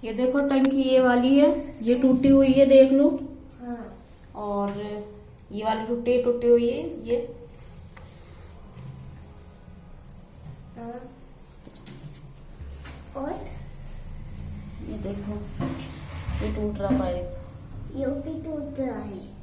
ये देखो टंकी ये वाली है, ये टूटी हुई है, देख लो। हाँ। और ये वाली टूटी हुई है ये। हाँ। और ये देखो ये टूट रहा पाइप। ये भी टूट रहा है।